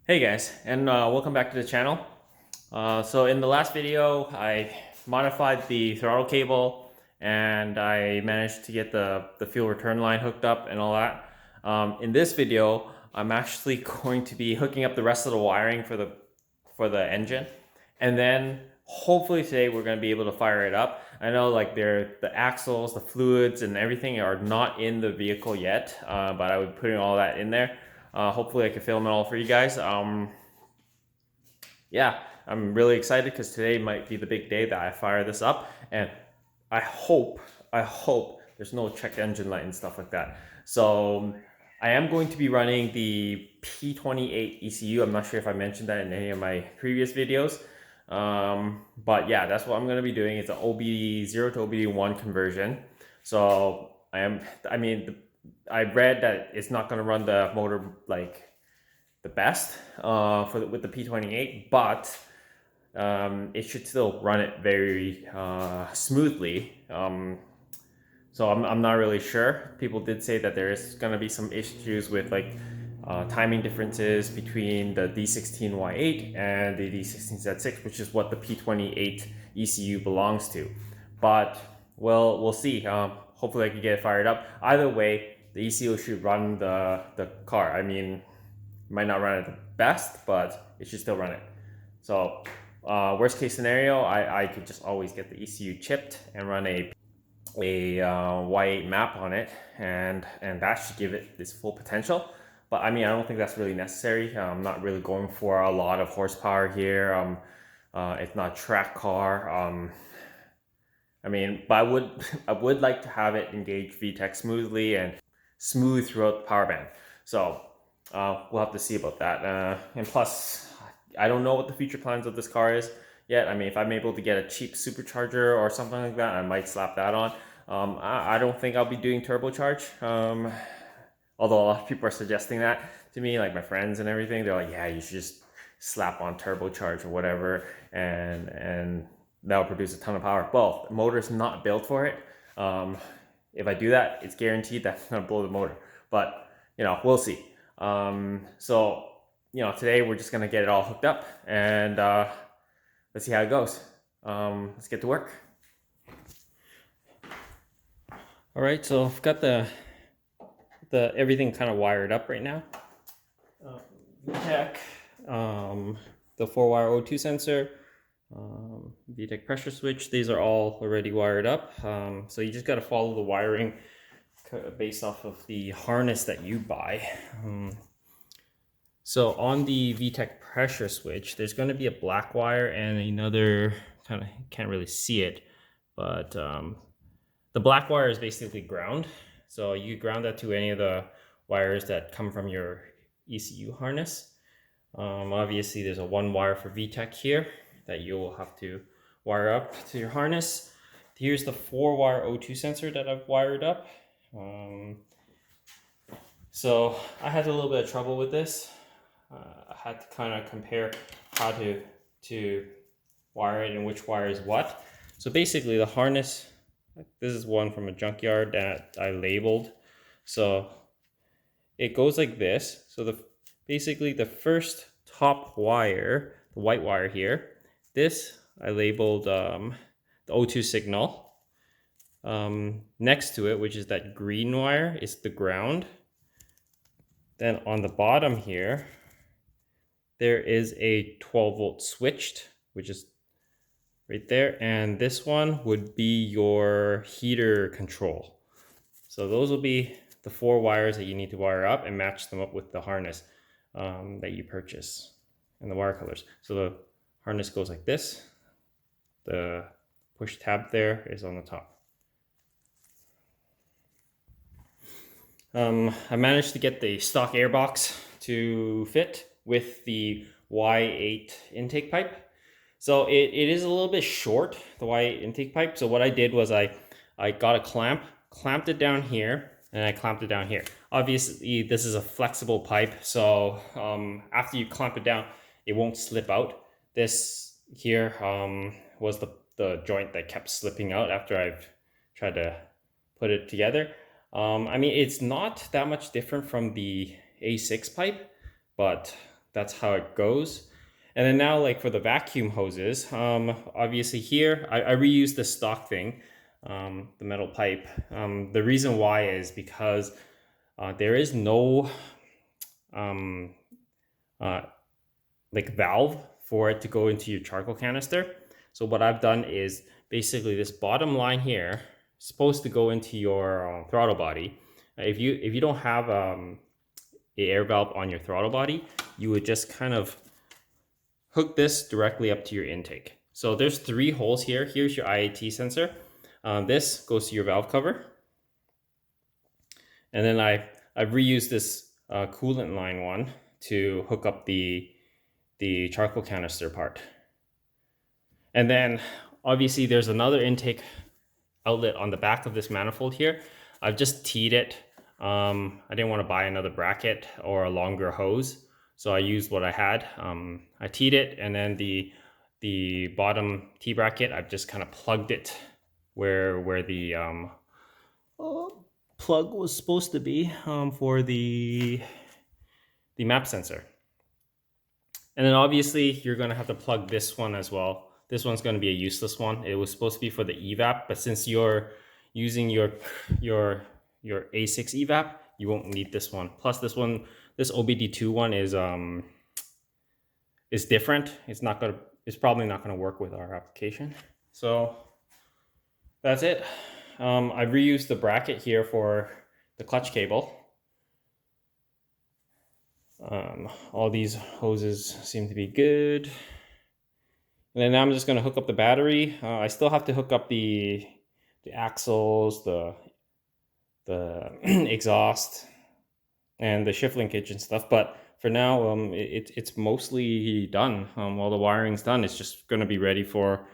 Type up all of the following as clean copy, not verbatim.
Hey guys, and welcome back to the channel. So in the last video, I modified the throttle cable and I managed to get the fuel return line hooked up and all that. In this video, I'm actually going to be hooking up the rest of the wiring for the engine, and then hopefully today we're going to be able to fire it up. I know like the axles, the fluids, and everything are not in the vehicle yet, but I will be putting all that in there. Hopefully I can film it all for you guys. Yeah, I'm really excited because today might be the big day that I fire this up, and I hope there's no check engine light and stuff like that. So I am going to be running the P28 ECU. I'm not sure if I mentioned that in any of my previous videos. But yeah, that's what I'm going to be doing. It's an OBD0 to OBD1 conversion. So I read that it's not going to run the motor like the best with the P28, but it should still run it very smoothly. So I'm not really sure. People did say that there is going to be some issues with like timing differences between the D16Y8 and the D16Z6, which is what the P28 ECU belongs to. But we'll see. Hopefully I can get it fired up. Either way, the ECU should run the car. I mean, it might not run it the best, but it should still run it. So worst case scenario, I could just always get the ECU chipped and run a Y8 map on it, and that should give it this full potential. But I mean, I don't think that's really necessary. I'm not really going for a lot of horsepower here. It's not a track car. I mean, but I would like to have it engage Vtec smoothly and smooth throughout the power band. So we'll have to see about that. And plus, I don't know what the future plans of this car is yet. I mean, if I'm able to get a cheap supercharger or something like that, I might slap that on. I don't think I'll be doing turbocharge. Although a lot of people are suggesting that to me, like my friends and everything. They're like, yeah, you should just slap on turbocharge or whatever, and that'll produce a ton of power. Well, the motor's not built for it. If I do that, it's guaranteed that I'm gonna blow the motor. But we'll see. So today we're just gonna get it all hooked up, and let's see how it goes. Let's get to work. All right, so I've got the everything kind of wired up right now. Vtec, the 4-wire O2 sensor, Vtec pressure switch. These are all already wired up. So you just got to follow the wiring based off of the harness that you buy. So on the Vtec pressure switch, there's going to be a black wire and another, kind of can't really see it, but the black wire is basically ground. So you ground that to any of the wires that come from your ECU harness. Obviously there's a 1 wire for Vtec here that you'll have to wire up to your harness. Here's the 4-wire O2 sensor that I've wired up. So I had a little bit of trouble with this. I had to kind of compare how to wire it and which wire is what. So basically the harness, this is one from a junkyard that I labeled. So it goes like this. So basically the first top wire, the white wire here, this I labeled the O2 signal. Next to it, which is that green wire, is the ground. Then on the bottom here, there is a 12-volt switched, which is right there, and this one would be your heater control. So those will be the 4 wires that you need to wire up and match them up with the harness that you purchase and the wire colors. So the harness goes like this. The push tab there is on the top. I managed to get the stock air box to fit with the Y8 intake pipe. So it is a little bit short, the Y8 intake pipe. So what I did was I got a clamped it down here, and I clamped it down here. Obviously, this is a flexible pipe, so after you clamp it down, it won't slip out. This here was the joint that kept slipping out after I've tried to put it together. I mean, it's not that much different from the A6 pipe, but that's how it goes. And then now, like for the vacuum hoses, obviously here I reused the stock thing, the metal pipe. The reason why is because there is no like valve for it to go into your charcoal canister. So what I've done is basically this bottom line here is supposed to go into your throttle body. If you don't have a air valve on your throttle body, you would just kind of hook this directly up to your intake. So there's 3 holes here. Here's your IAT sensor. This goes to your valve cover. And then I've reused this coolant line one to hook up the charcoal canister part. And then obviously there's another intake outlet on the back of this manifold here. I've just teed it. I didn't want to buy another bracket or a longer hose, so I used what I had. I teed it, and then the bottom T bracket, I've just kind of plugged it where the plug was supposed to be for the map sensor. And then obviously you're going to have to plug this one as well. This one's going to be a useless one. It was supposed to be for the evap, but since you're using your A6 evap, you won't need this one. Plus this one, this OBD2 one is different. It's probably not going to work with our application. So that's it. I reused the bracket here for the clutch cable. All these hoses seem to be good. And then now I'm just going to hook up the battery. I still have to hook up the axles, the exhaust, and the shift linkage and stuff. But for now, it's mostly done. All the wiring's done. It's just going to be ready for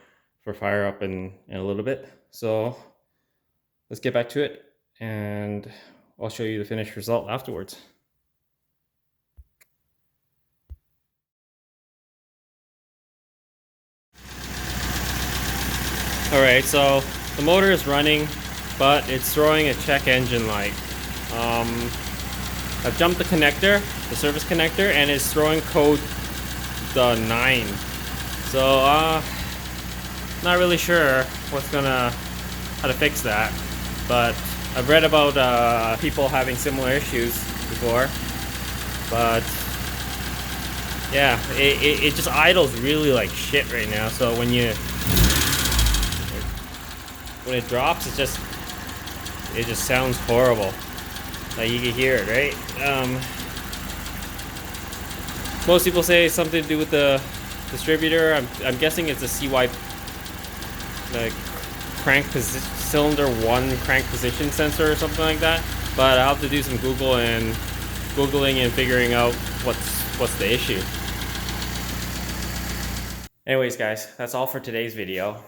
fire up in a little bit. So let's get back to it, and I'll show you the finished result afterwards. All right, so the motor is running, but it's throwing a check engine light. I've jumped the connector, the service connector, and it's throwing code 9. So not really sure how to fix that, but I've read about people having similar issues before. But yeah, it just idles really like shit right now. So when it drops, it just sounds horrible. Like you can hear it, right? Most people say it's something to do with the distributor. I'm guessing it's a CY, like cylinder 1 crank position sensor or something like that. But I'll have to do some googling and figuring out what's the issue. Anyways, guys, that's all for today's video.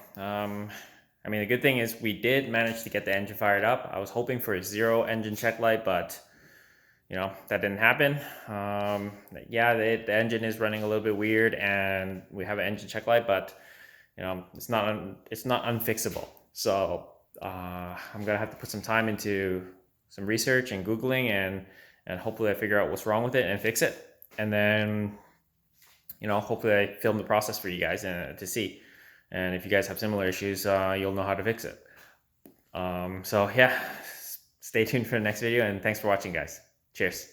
I mean, the good thing is we did manage to get the engine fired up. I was hoping for a 0 engine check light, but you know, that didn't happen. Yeah, the engine is running a little bit weird, and we have an engine check light, but you know, it's not unfixable. So I'm gonna have to put some time into some research and googling, and hopefully I figure out what's wrong with it and fix it. And then, you know, hopefully I film the process for you guys to see. And if you guys have similar issues, you'll know how to fix it. So yeah, stay tuned for the next video, and thanks for watching, guys. Cheers.